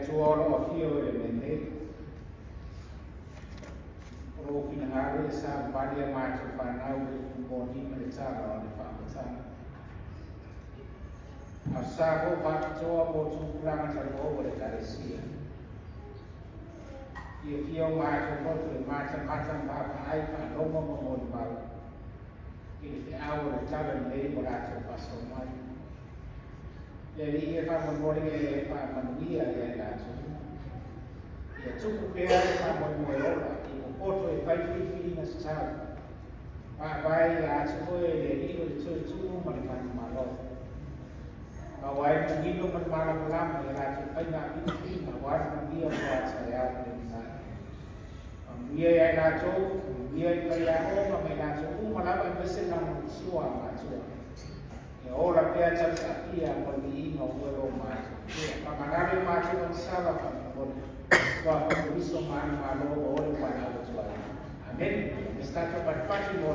tuolo o fio e mene. Ro kina haru e sa varia mātou whanau e kumoni ma le tāra o le whamatana. A sa ho whakatoa mo tūkuranga taro o le karesia. Ia fio mātou motu e mata mapa ai whanoma mo le mau. Ia te au le tala nei mo rātou paso mai. Le li e whamamori e whamanuia e rātou. Ia tuku pēra e whamamori ora. Poto e whaiwhiwhi na stau. Vai a tuko e le riro le tui tūru ma le mani malo. Ma wai na nilo ma le mara malama e rātou whaina whiwhi ma wara ma mia o ata e au le mizai. Ma mia e ai rātou, mia e whai a oma me rātou umalawa e mese na sua mātua. E ora pēa tata ia mo le inga o uelo mātua. Ma manare mātua o sala whamamori. Wa kuiso mani malo o le wana o tuai. Amen. Está to pat pati mo.